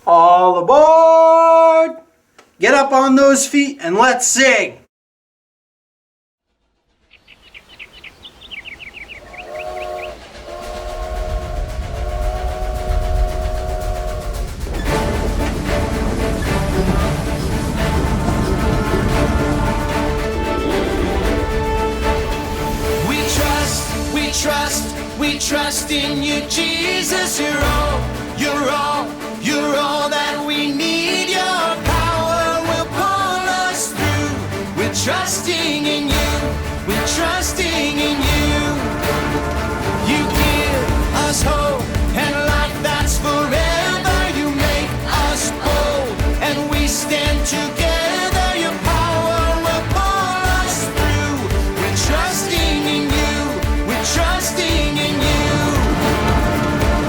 All aboard! Get up on those feet and let's sing! We trust in you, Jesus. You're all that we need. Your power will pull us through. We're trusting in you. We're trusting in you. You give us hope and life that's forever. You make us bold and we stand together. Your power will pull us through. We're trusting in you. We're trusting in you.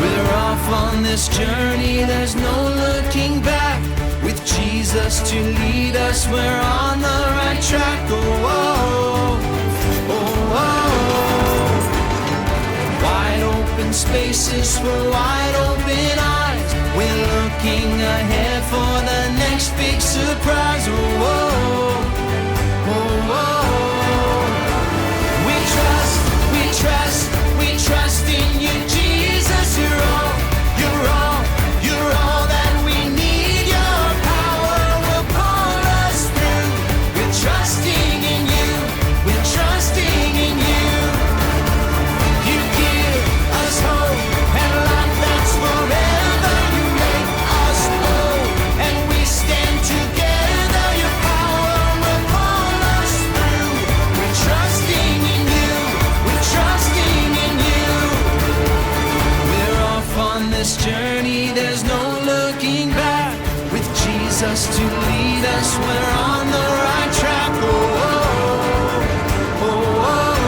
We're off on this journey, there's no looking back. With Jesus to lead us, we're on the right track. Oh, oh, oh, oh. Wide open spaces for wide open eyes. We're looking ahead for the next big surprise. Oh, oh, oh, oh. We trust in you, Jesus. You're all that we need. Your power will pull us through. We're trusting in you. We're trusting in you. You give us hope and life that's forever. You make us bold and we stand together. Your power will pull us through. We're trusting in you. We're trusting in you. We're off on this journey, there's no looking back. With Jesus to lead us, we're on the right track. Oh, oh, oh, oh.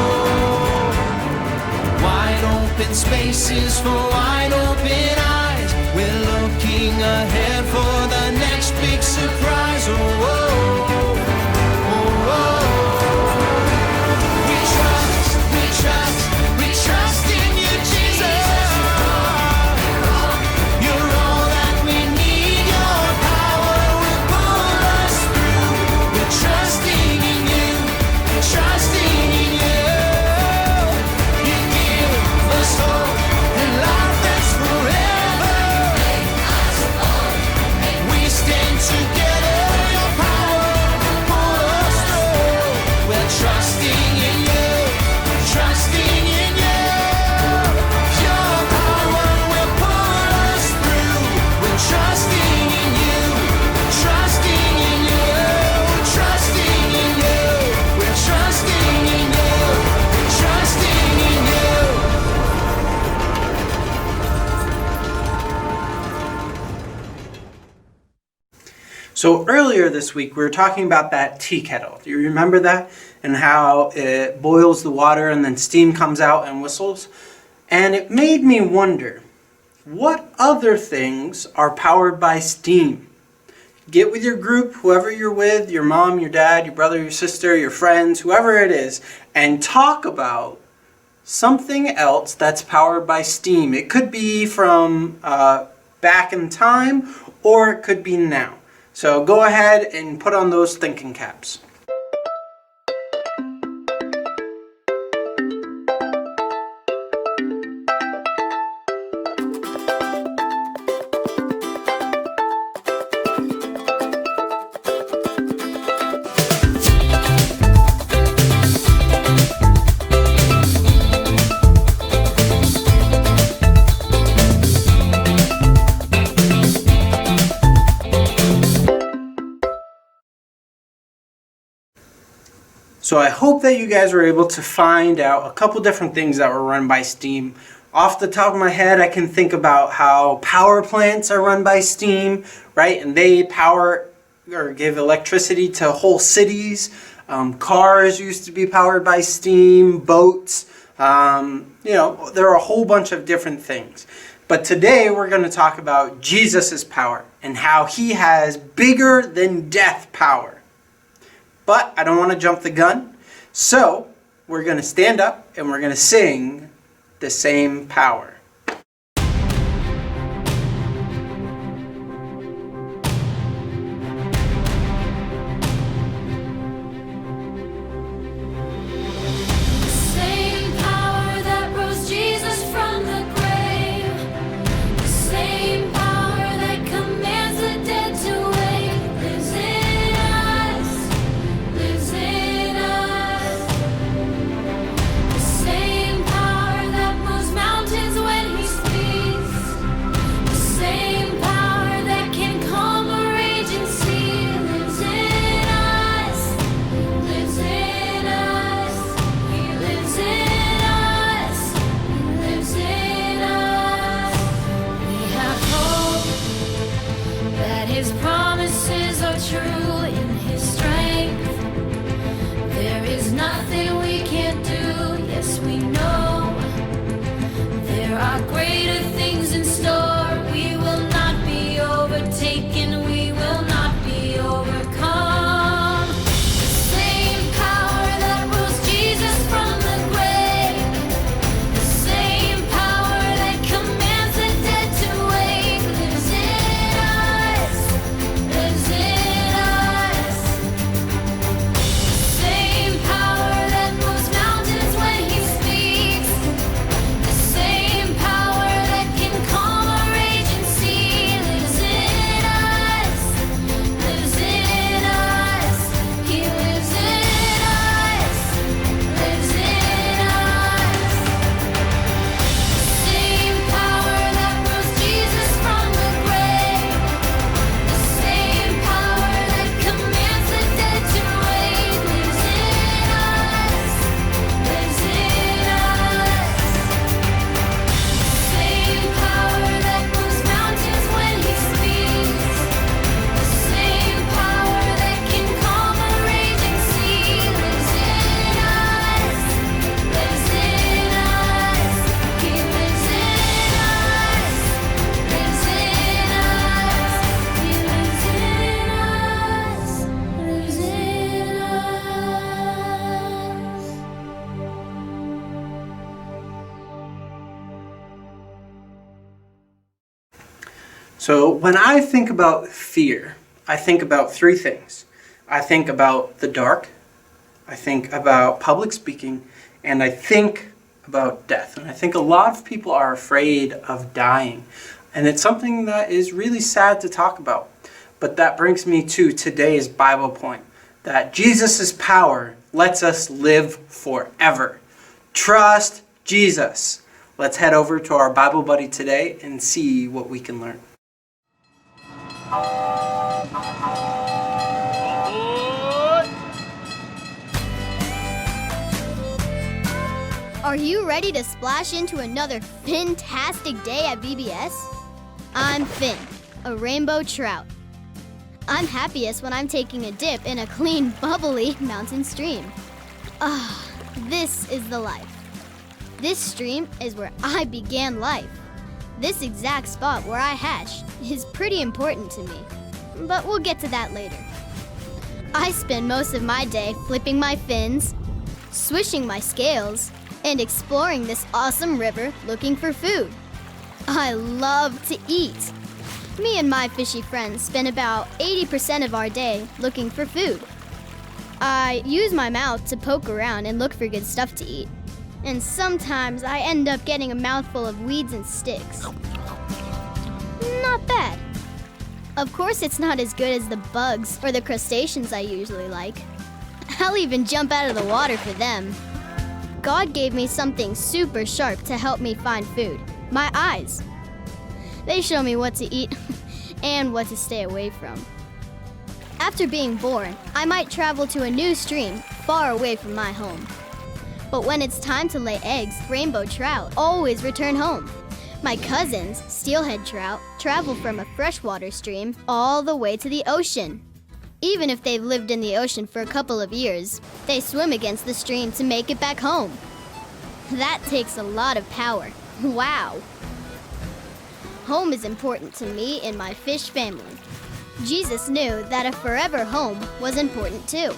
Wide open spaces for wide open eyes. We're looking ahead for the next big surprise. Oh, oh, oh, oh. We trust in you, Jesus. You're all that we need. Your power will pull us through. We're trusting in you. We're trusting in you. You give us hope and life that's forever. We stand together. Your power will pull us through. We're trusting in you. Trusting in you. Your power will pull us through. We're trusting in you. Trusting in you. Trusting in you. We're trusting in you. Trusting in you. So earlier this week we were talking about that tea kettle. Do you remember that? And how it boils the water and then steam comes out and whistles? And it made me wonder, what other things are powered by steam? Get with your group, whoever you're with, your mom, your dad, your brother, your sister, your friends, whoever it is, and talk about something else that's powered by steam. It could be from back in time, or it could be now. So go ahead and put on those thinking caps. So I hope that you guys were able to find out a couple different things that were run by steam. Off the top of my head, I can think about how power plants are run by steam, right? And they power or give electricity to whole cities. Cars used to be powered by steam, boats. There are a whole bunch of different things. But today we're going to talk about Jesus' power and how he has bigger than death power. But I don't want to jump the gun, so we're going to stand up and we're going to sing the same power. greater things in store. We will not be overtaken, we will not be overcome. The same power that rose Jesus from the grave, the same power that commands the dead to wake, lives in us, lives in us. The same power that moves mountains when he speaks, the same power that can calm a raging sea, lives in us, lives in us. He lives in us, lives in us. The same power that rose Jesus from the grave, the same power that commands the dead to wake, lives in us, lives in us. The same power that moves mountains when he speaks, the same power that can calm a raging sea, lives in us, lives in us. He lives in us, lives in us. He lives in us, lives in us. So when I think about fear, I think about three things. I think about the dark, I think about public speaking, and I think about death. And I think a lot of people are afraid of dying. And it's something that is really sad to talk about. But that brings me to today's Bible point, that Jesus' power lets us live forever. Trust Jesus. Let's head over to our Bible buddy today and see what we can learn. Are you ready to splash into another fantastic day at VBS? I'm Finn, a rainbow trout. I'm happiest when I'm taking a dip in a clean, bubbly mountain stream. Ah, this is the life. This stream is where I began life. This exact spot where I hatched is pretty important to me, but we'll get to that later. I spend most of my day flipping my fins, swishing my scales, and exploring this awesome river looking for food. I love to eat. Me and my fishy friends spend about 80% of our day looking for food. I use my mouth to poke around and look for good stuff to eat. And sometimes I end up getting a mouthful of weeds and sticks. Not bad. Of course, it's not as good as the bugs or the crustaceans I usually like. I'll even jump out of the water for them. God gave me something super sharp to help me find food. My eyes. They show me what to eat and what to stay away from. After being born, I might travel to a new stream far away from my home. But when it's time to lay eggs, rainbow trout always return home. My cousins, steelhead trout, travel from a freshwater stream all the way to the ocean. Even if they've lived in the ocean for a couple of years, they swim against the stream to make it back home. That takes a lot of power. Wow. Home is important to me and my fish family. Jesus knew that a forever home was important too.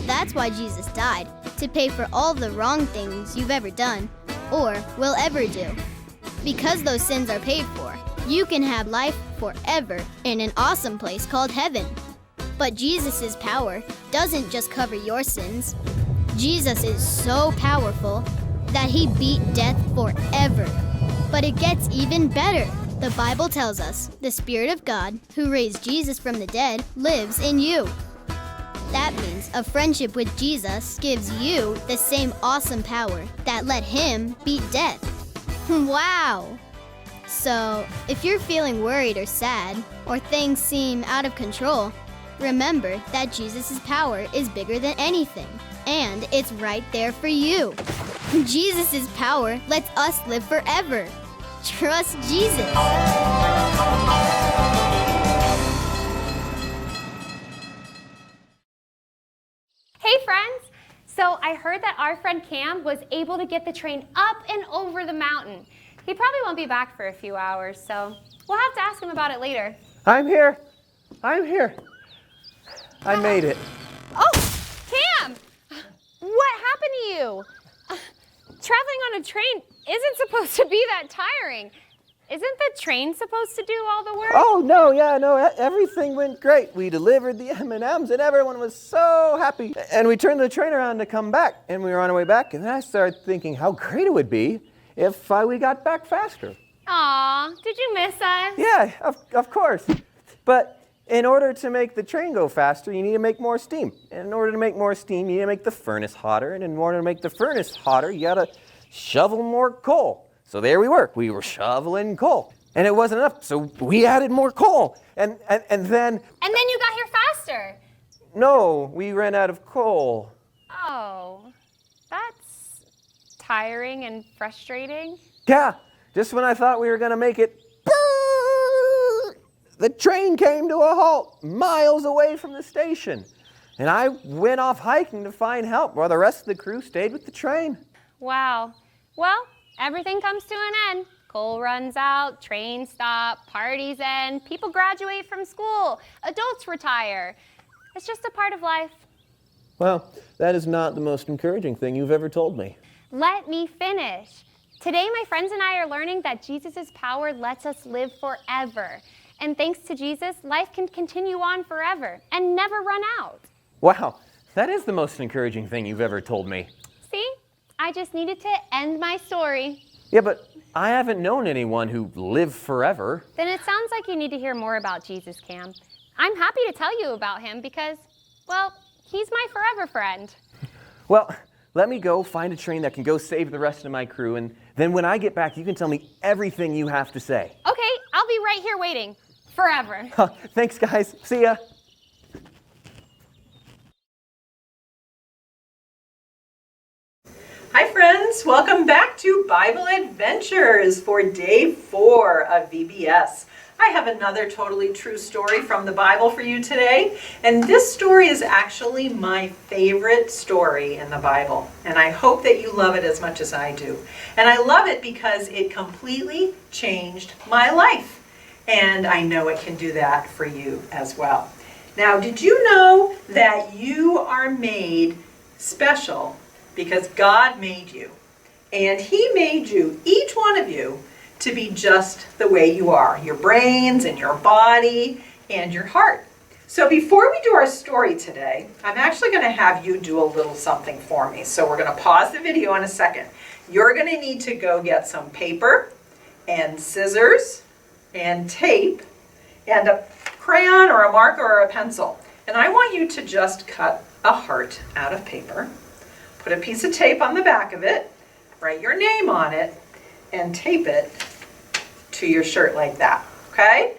That's why Jesus died, to pay for all the wrong things you've ever done, or will ever do. Because those sins are paid for, you can have life forever in an awesome place called heaven. But Jesus' power doesn't just cover your sins. Jesus is so powerful that he beat death forever. But it gets even better. The Bible tells us the Spirit of God, who raised Jesus from the dead, lives in you. That means a friendship with Jesus gives you the same awesome power that let him beat death. Wow! So, if you're feeling worried or sad, or things seem out of control, remember that Jesus' power is bigger than anything, and it's right there for you. Jesus' power lets us live forever. Trust Jesus. Hey friends! So I heard that our friend Cam was able to get the train up and over the mountain. He probably won't be back for a few hours, so we'll have to ask him about it later. I'm here. I'm here. I made it. Oh, Cam! What happened to you? Traveling on a train isn't supposed to be that tiring. Isn't the train supposed to do all the work? Oh, no, yeah, no, everything went great. We delivered the M&Ms and everyone was so happy. And we turned the train around to come back and we were on our way back and then I started thinking how great it would be if we got back faster. Aw, did you miss us? Yeah, of course. But in order to make the train go faster, you need to make more steam. And in order to make more steam, you need to make the furnace hotter. And in order to make the furnace hotter, you gotta shovel more coal. So there we were. We were shoveling coal. And it wasn't enough, so we added more coal. And then... And then you got here faster. No, we ran out of coal. Oh, that's tiring and frustrating. Yeah, just when I thought we were gonna make it, the train came to a halt miles away from the station. And I went off hiking to find help while the rest of the crew stayed with the train. Wow. Well, everything comes to an end. Coal runs out, trains stop, parties end, people graduate from school, adults retire. It's just a part of life. Well, that is not the most encouraging thing you've ever told me. Let me finish. Today, my friends and I are learning that Jesus' power lets us live forever. And thanks to Jesus, life can continue on forever and never run out. Wow, that is the most encouraging thing you've ever told me. See? I just needed to end my story. Yeah, but I haven't known anyone who lived forever. Then it sounds like you need to hear more about Jesus, Cam. I'm happy to tell you about him because, well, he's my forever friend. Well, let me go find a train that can go save the rest of my crew, and then when I get back, you can tell me everything you have to say. Okay, I'll be right here waiting. Forever. Thanks, guys. See ya. Hi friends, welcome back to Bible Adventures for day 4 of VBS. I have another totally true story from the Bible for you today, and this story is actually my favorite story in the Bible, and I hope that you love it as much as I do. And I love it because it completely changed my life, and I know it can do that for you as well. Now, did you know that you are made special because God made you, and He made you, each one of you, to be just the way you are, your brains and your body and your heart. So before we do our story today, I'm actually going to have you do a little something for me. So we're going to pause the video in a second. You're going to need to go get some paper and scissors and tape and a crayon or a marker or a pencil. And I want you to just cut a heart out of paper. Put a piece of tape on the back of it, write your name on it, and tape it to your shirt like that, okay?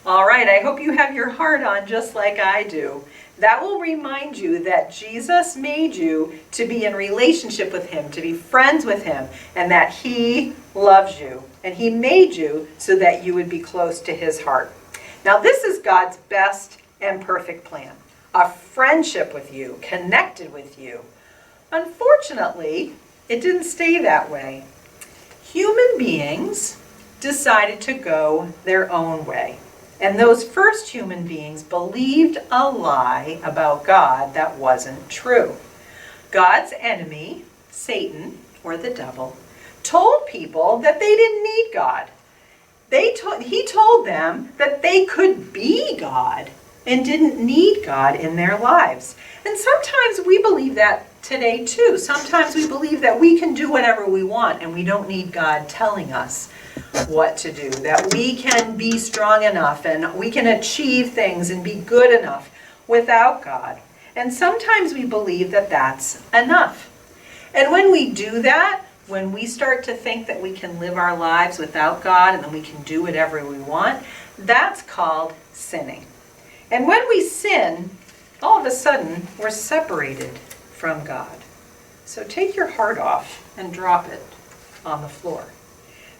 All right, I hope you have your heart on just like I do. That will remind you that Jesus made you to be in relationship with Him, to be friends with Him, and that He loves you. And He made you so that you would be close to His heart. Now, this is God's best and perfect plan. A friendship with you, connected with you. Unfortunately, it didn't stay that way. Human beings decided to go their own way. And those first human beings believed a lie about God that wasn't true. God's enemy, Satan, or the devil, told people that they didn't need God. He told them that they could be God and didn't need God in their lives. And sometimes we believe that today too. Sometimes we believe that we can do whatever we want and we don't need God telling us what to do, that we can be strong enough and we can achieve things and be good enough without God. And sometimes we believe that that's enough. And when we do that, when we start to think that we can live our lives without God and then we can do whatever we want, that's called sinning. And when we sin, all of a sudden, we're separated from God. So take your heart off and drop it on the floor.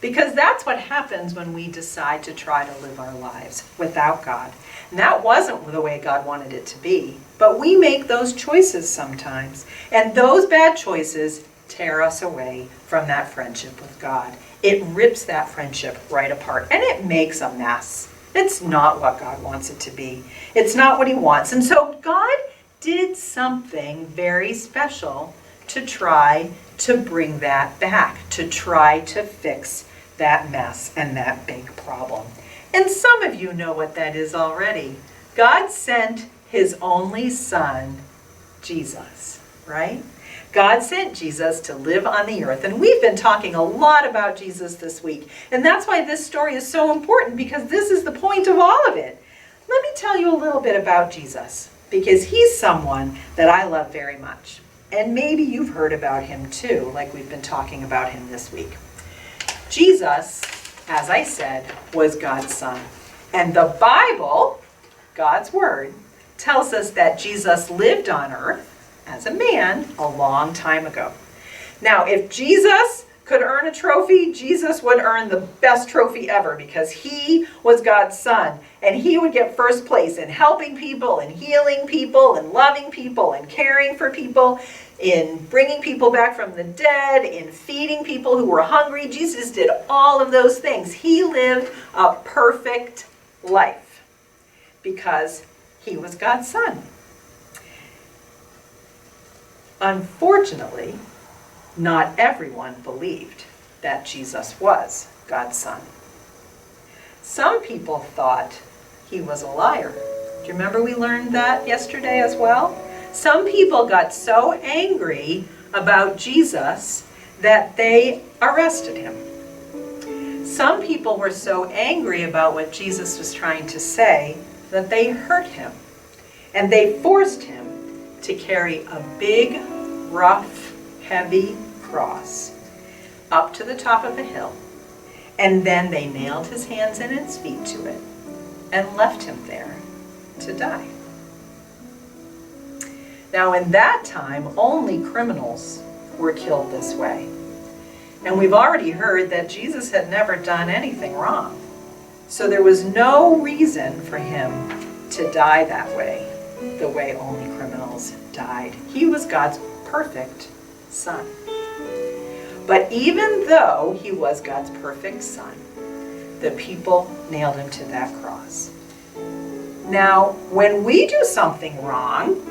Because that's what happens when we decide to try to live our lives without God. And that wasn't the way God wanted it to be. But we make those choices sometimes. And those bad choices tear us away from that friendship with God. It rips that friendship right apart. And it makes a mess. It's not what God wants it to be. It's not what he wants. And so God did something very special to try to bring that back, to try to fix that mess and that big problem. And some of you know what that is already. God sent his only son, Jesus, right? God sent Jesus to live on the earth. And we've been talking a lot about Jesus this week. And that's why this story is so important, because this is the point of all of it. Let me tell you a little bit about Jesus, because he's someone that I love very much. And maybe you've heard about him too, like we've been talking about him this week. Jesus, as I said, was God's son. And the Bible, God's word, tells us that Jesus lived on earth as a man a long time ago. Now, if Jesus could earn a trophy, Jesus would earn the best trophy ever, because he was God's son, and he would get first place in helping people and healing people and loving people and caring for people, in bringing people back from the dead, in feeding people who were hungry. Jesus did all of those things. He lived a perfect life because he was God's son. Unfortunately, not everyone believed that Jesus was God's son. Some people thought he was a liar. Do you remember we learned that yesterday as well? Some people got so angry about Jesus that they arrested him. Some people were so angry about what Jesus was trying to say that they hurt him. And they forced him to carry a big, rough, heavy cross up to the top of a hill. And then they nailed his hands and his feet to it and left him there to die. Now, in that time, only criminals were killed this way. And we've already heard that Jesus had never done anything wrong. So there was no reason for him to die that way, the way only criminals died. He was God's perfect son. But even though he was God's perfect son, the people nailed him to that cross. Now, when we do something wrong,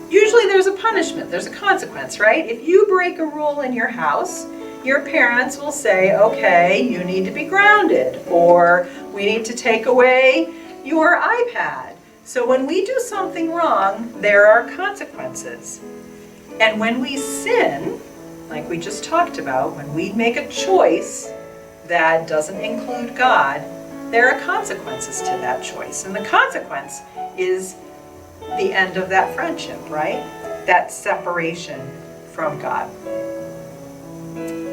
usually there's a punishment, there's a consequence, right? If you break a rule in your house, your parents will say, okay, you need to be grounded, or we need to take away your iPad. So when we do something wrong, there are consequences. And when we sin, like we just talked about, when we make a choice that doesn't include God, there are consequences to that choice. And the consequence is the end of that friendship, right? That separation from God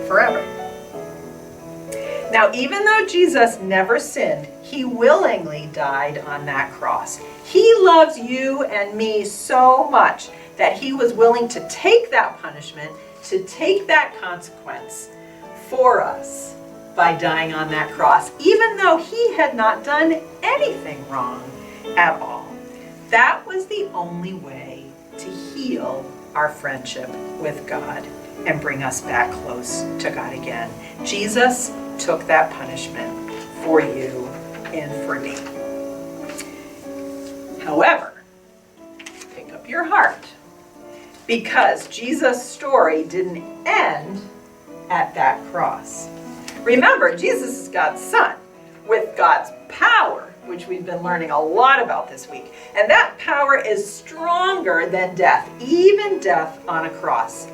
forever. Now, even though Jesus never sinned, he willingly died on that cross. He loves you and me so much that he was willing to take that punishment, to take that consequence for us by dying on that cross, even though he had not done anything wrong at all. That was the only way to heal our friendship with God and bring us back close to God again. Jesus took that punishment for you and for me. However, pick up your heart, because Jesus' story didn't end at that cross. Remember, Jesus is God's son with God's power, which we've been learning a lot about this week. And that power is stronger than death, even death on a cross.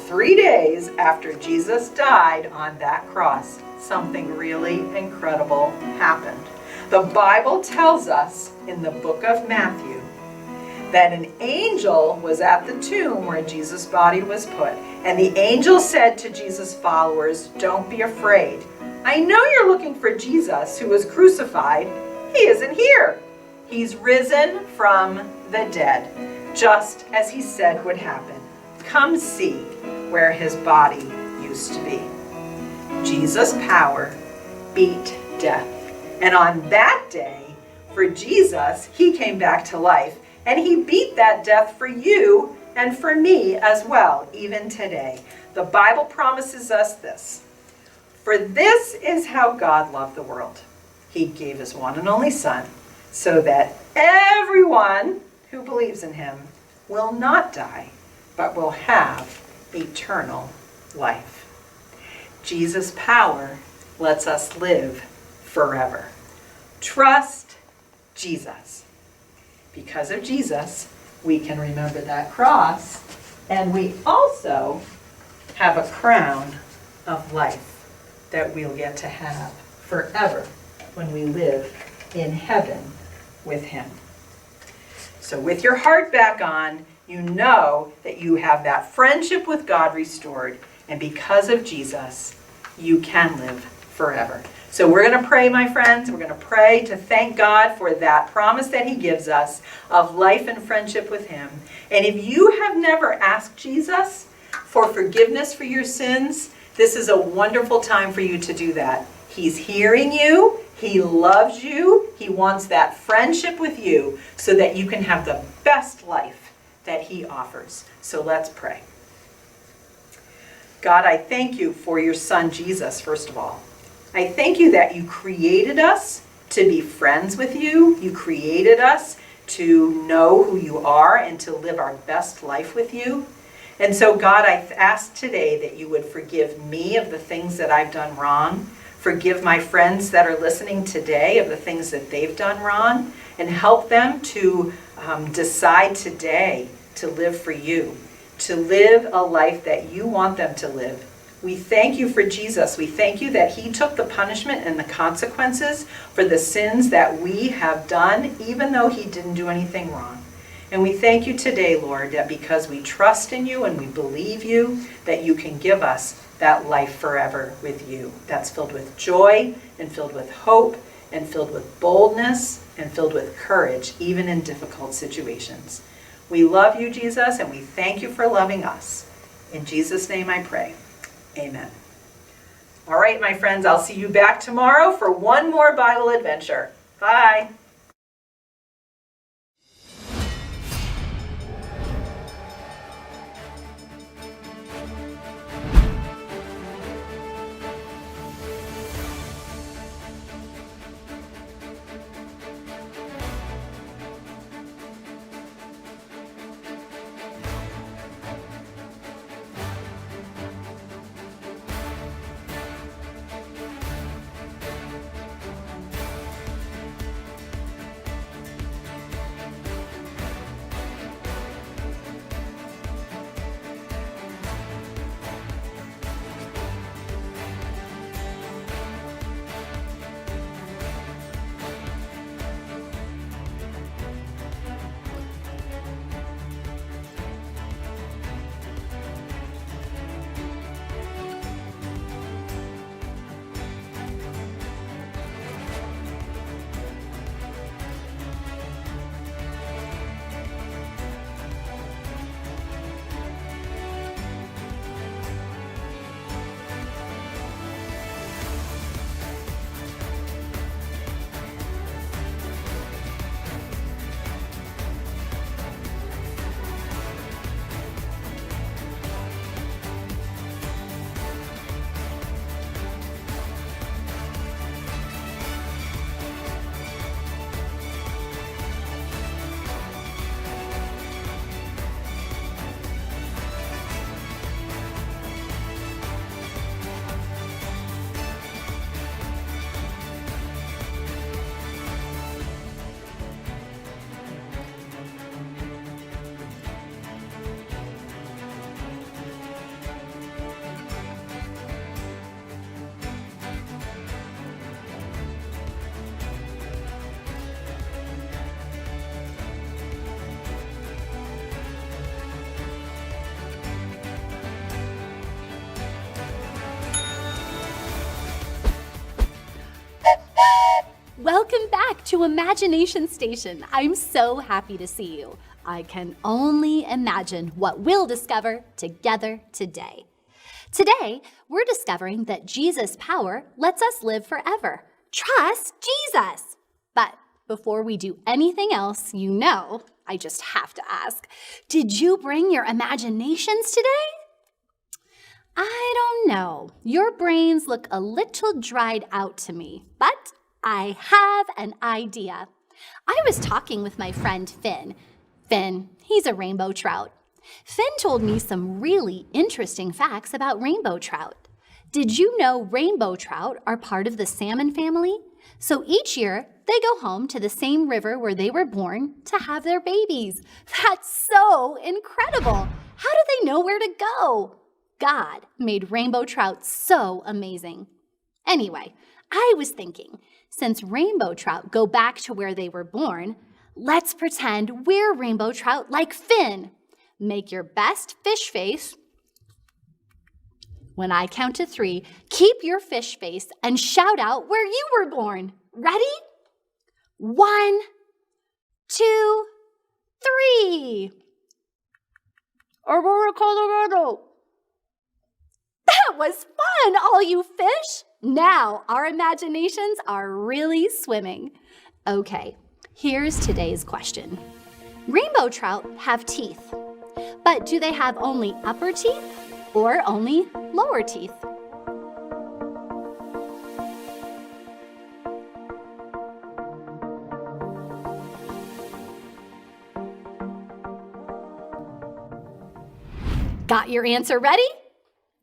3 days after Jesus died on that cross, something really incredible happened. The Bible tells us in the book of Matthew that an angel was at the tomb where Jesus' body was put. And the angel said to Jesus' followers, "Don't be afraid. I know you're looking for Jesus who was crucified. He isn't here. He's risen from the dead, just as he said would happen. Come see where his body used to be." Jesus' power beat death. And on that day, for Jesus, he came back to life. And he beat that death for you and for me as well, even today. The Bible promises us this. For this is how God loved the world. He gave his one and only Son, so that everyone who believes in him will not die, but will have eternal life. Jesus' power lets us live forever. Trust Jesus. Because of Jesus, we can remember that cross, and we also have a crown of life that we'll get to have forever when we live in heaven with him. So with your heart back on, you know that you have that friendship with God restored, and because of Jesus, you can live forever. So we're going to pray, my friends. We're going to pray to thank God for that promise that he gives us of life and friendship with him. And if you have never asked Jesus for forgiveness for your sins, this is a wonderful time for you to do that. He's hearing you. He loves you. He wants that friendship with you so that you can have the best life that he offers. So let's pray. God, I thank you for your Son, Jesus, first of all. I thank you that you created us to be friends with you. You created us to know who you are and to live our best life with you. And so, God, I ask today that you would forgive me of the things that I've done wrong. Forgive my friends that are listening today of the things that they've done wrong. And help them to decide today to live for you, to live a life that you want them to live. We thank you for Jesus. We thank you that he took the punishment and the consequences for the sins that we have done, even though he didn't do anything wrong. And we thank you today, Lord, that because we trust in you and we believe you, that you can give us that life forever with you. That's filled with joy and filled with hope and filled with boldness and filled with courage, even in difficult situations. We love you, Jesus, and we thank you for loving us. In Jesus' name I pray. Amen. All right, my friends, I'll see you back tomorrow for one more Bible adventure. Bye. Welcome back to Imagination Station. I'm so happy to see you. I can only imagine what we'll discover together today. Today, we're discovering that Jesus' power lets us live forever. Trust Jesus! But before we do anything else, I just have to ask, did you bring your imaginations today? I don't know. Your brains look a little dried out to me, but I have an idea. I was talking with my friend Finn. Finn, he's a rainbow trout. Finn told me some really interesting facts about rainbow trout. Did you know rainbow trout are part of the salmon family? So each year, they go home to the same river where they were born to have their babies. That's so incredible. How do they know where to go? God made rainbow trout so amazing. Anyway, I was thinking, since rainbow trout go back to where they were born, let's pretend we're rainbow trout like Finn. Make your best fish face. When I count to 3, keep your fish face and shout out where you were born. Ready? 1, 2, 3. Aurora, Colorado. That was fun, all you fish. Now our imaginations are really swimming. Okay, here's today's question. Rainbow trout have teeth, but do they have only upper teeth or only lower teeth? Got your answer ready?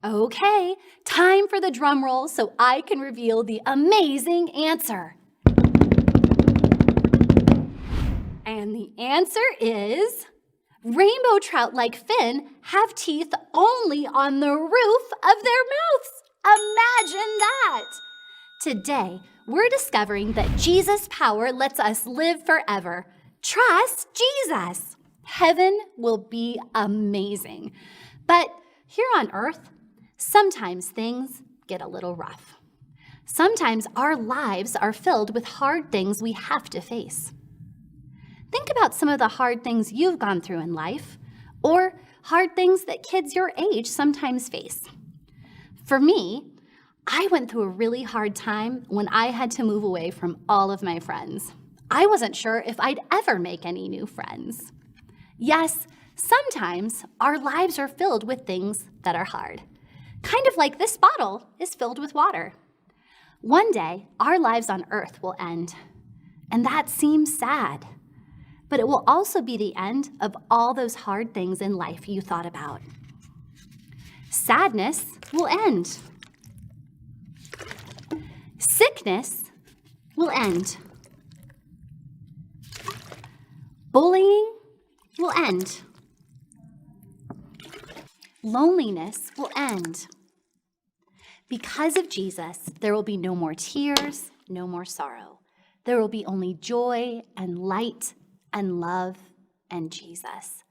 Okay, time for the drum roll so I can reveal the amazing answer. And the answer is rainbow trout like Finn have teeth only on the roof of their mouths. Imagine that! Today, we're discovering that Jesus' power lets us live forever. Trust Jesus. Heaven will be amazing. But here on earth, sometimes things get a little rough. Sometimes our lives are filled with hard things we have to face. Think about some of the hard things you've gone through in life, or hard things that kids your age sometimes face. For me, I went through a really hard time when I had to move away from all of my friends. I wasn't sure if I'd ever make any new friends. Yes, sometimes our lives are filled with things that are hard. Kind of like this bottle is filled with water. One day, our lives on earth will end, and that seems sad. But it will also be the end of all those hard things in life you thought about. Sadness will end. Sickness will end. Bullying will end. Loneliness will end. Because of Jesus, there will be no more tears, no more sorrow. There will be only joy and light and love and Jesus.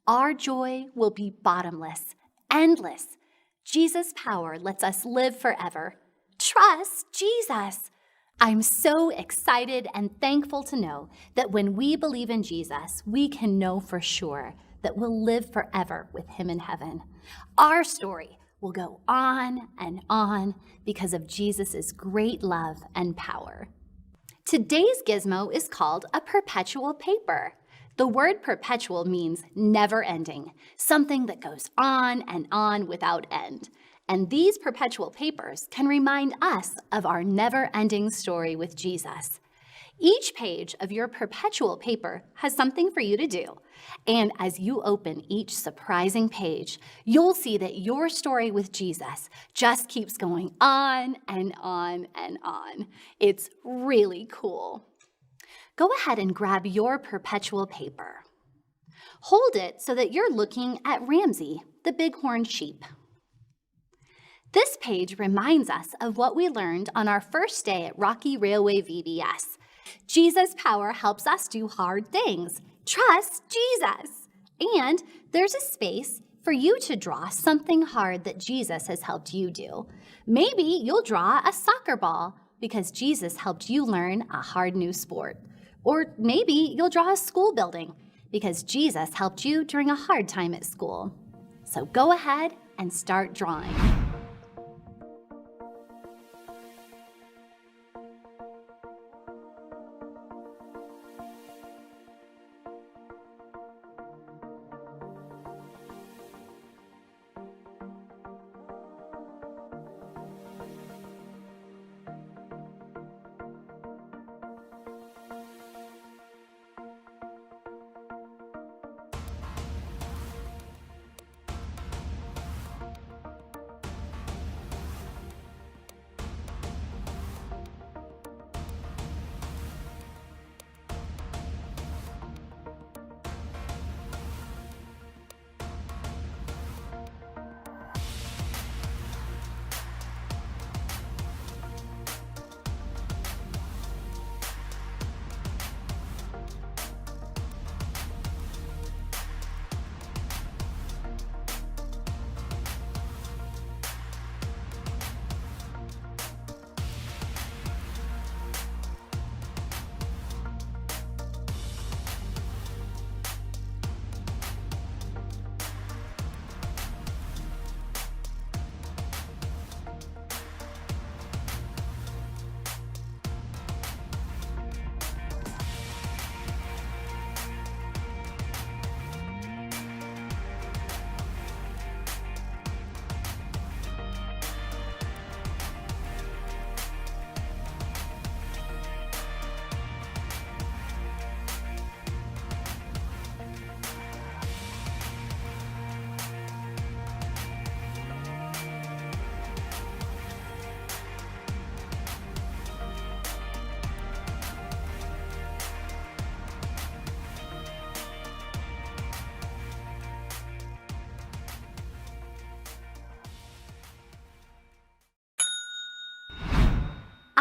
Our joy will be bottomless, endless. Jesus' power lets us live forever. Trust Jesus. I'm so excited and thankful to know that when we believe in Jesus, we can know for sure that we'll live forever with him in heaven. Our story will go on and on because of Jesus' great love and power. Today's gizmo is called a perpetual paper. The word perpetual means never ending, something that goes on and on without end. And these perpetual papers can remind us of our never-ending story with Jesus. Each page of your perpetual paper has something for you to do. And as you open each surprising page, you'll see that your story with Jesus just keeps going on and on and on. It's really cool. Go ahead and grab your perpetual paper. Hold it so that you're looking at Ramsey, the bighorn sheep. This page reminds us of what we learned on our first day at Rocky Railway VBS. Jesus' power helps us do hard things. Trust Jesus. And there's a space for you to draw something hard that Jesus has helped you do. Maybe you'll draw a soccer ball. because Jesus helped you learn a hard new sport. Or maybe you'll draw a school building because Jesus helped you during a hard time at school. So go ahead and start drawing.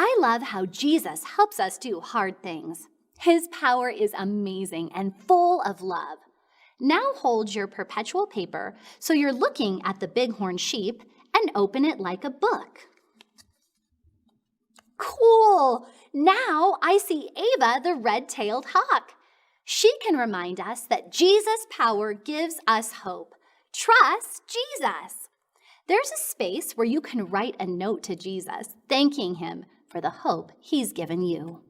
I love how Jesus helps us do hard things. His power is amazing and full of love. Now hold your perpetual paper so you're looking at the bighorn sheep and open it like a book. Cool! Now I see Ava the red-tailed hawk. She can remind us that Jesus' power gives us hope. Trust Jesus. There's a space where you can write a note to Jesus, thanking him for the hope he's given you.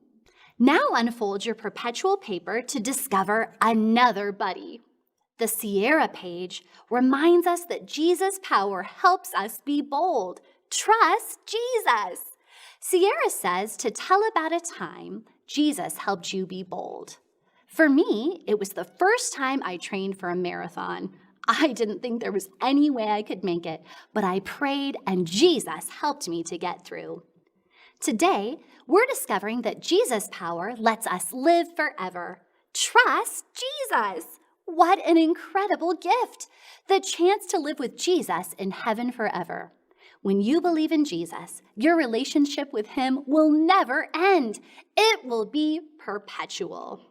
Now unfold your perpetual paper to discover another buddy. The Sierra page reminds us that Jesus' power helps us be bold. Trust Jesus. Sierra says to tell about a time Jesus helped you be bold. For me, it was the first time I trained for a marathon. I didn't think there was any way I could make it, but I prayed and Jesus helped me to get through. Today, we're discovering that Jesus' power lets us live forever. Trust Jesus. What an incredible gift! The chance to live with Jesus in heaven forever. When you believe in Jesus, your relationship with him will never end. It will be perpetual.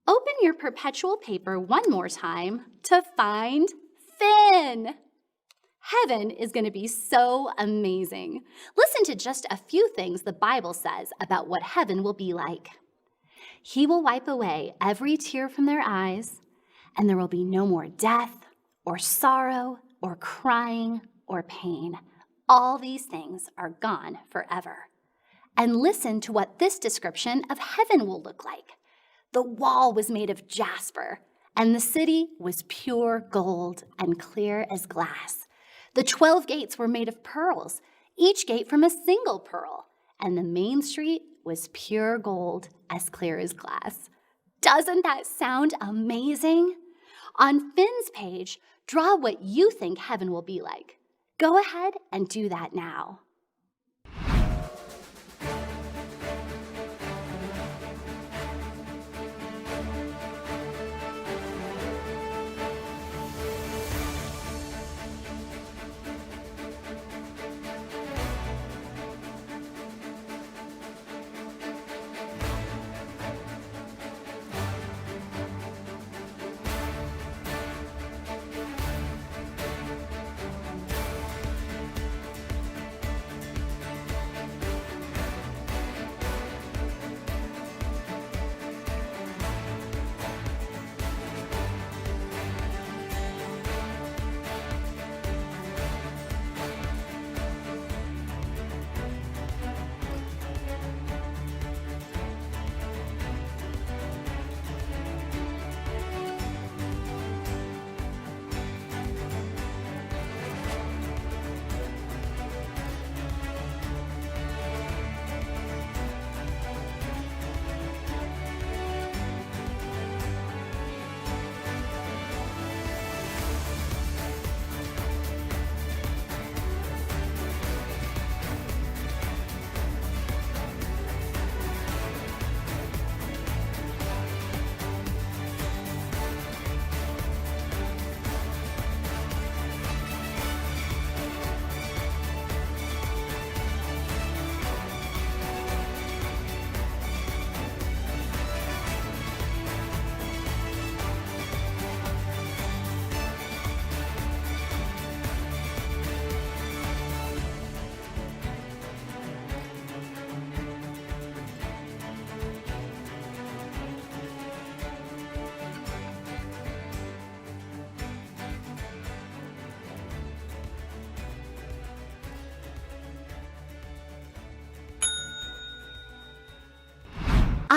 Open your perpetual paper one more time to find Finn. Heaven is going to be so amazing. Listen to just a few things the Bible says about what heaven will be like. He will wipe away every tear from their eyes, and there will be no more death or sorrow or crying or pain. All these things are gone forever. And listen to what this description of heaven will look like. The wall was made of jasper, and the city was pure gold and clear as glass. The 12 gates were made of pearls, each gate from a single pearl, and the main street was pure gold, as clear as glass. Doesn't that sound amazing? On Finn's page, draw what you think heaven will be like. Go ahead and do that now.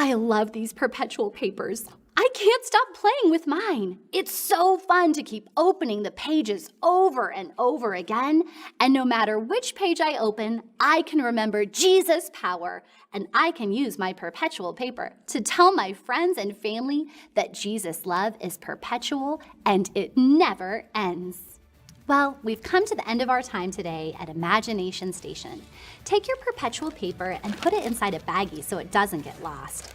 I love these perpetual papers. I can't stop playing with mine. It's so fun to keep opening the pages over and over again. And no matter which page I open, I can remember Jesus' power. And I can use my perpetual paper to tell my friends and family that Jesus' love is perpetual and it never ends. Well, we've come to the end of our time today at Imagination Station. Take your perpetual paper and put it inside a baggie so it doesn't get lost.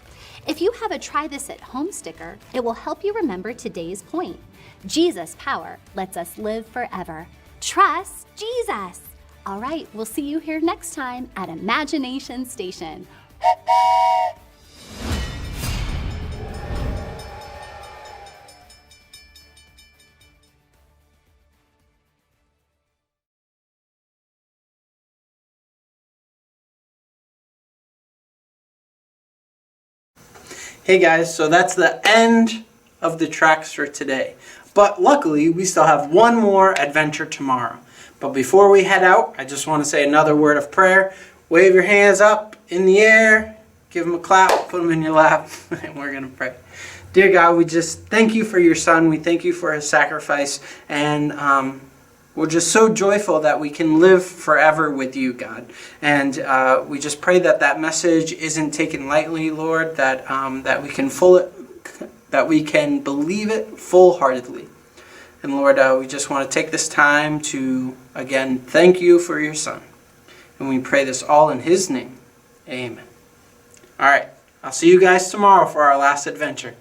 If you have a Try This at Home sticker, it will help you remember today's point. Jesus' power lets us live forever. Trust Jesus. All right, we'll see you here next time at Imagination Station. Hey guys, so that's the end of the tracks for today. But luckily, we still have one more adventure tomorrow. But before we head out, I just want to say another word of prayer. Wave your hands up in the air, give them a clap, put them in your lap, and we're going to pray. Dear God, we just thank you for your son. We thank you for his sacrifice. And we're just so joyful that we can live forever with you, God. And we just pray that that message isn't taken lightly, Lord, that we can believe it full-heartedly. And Lord, we just want to take this time to, again, thank you for your son. And we pray this all in his name. Amen. All right. I'll see you guys tomorrow for our last adventure.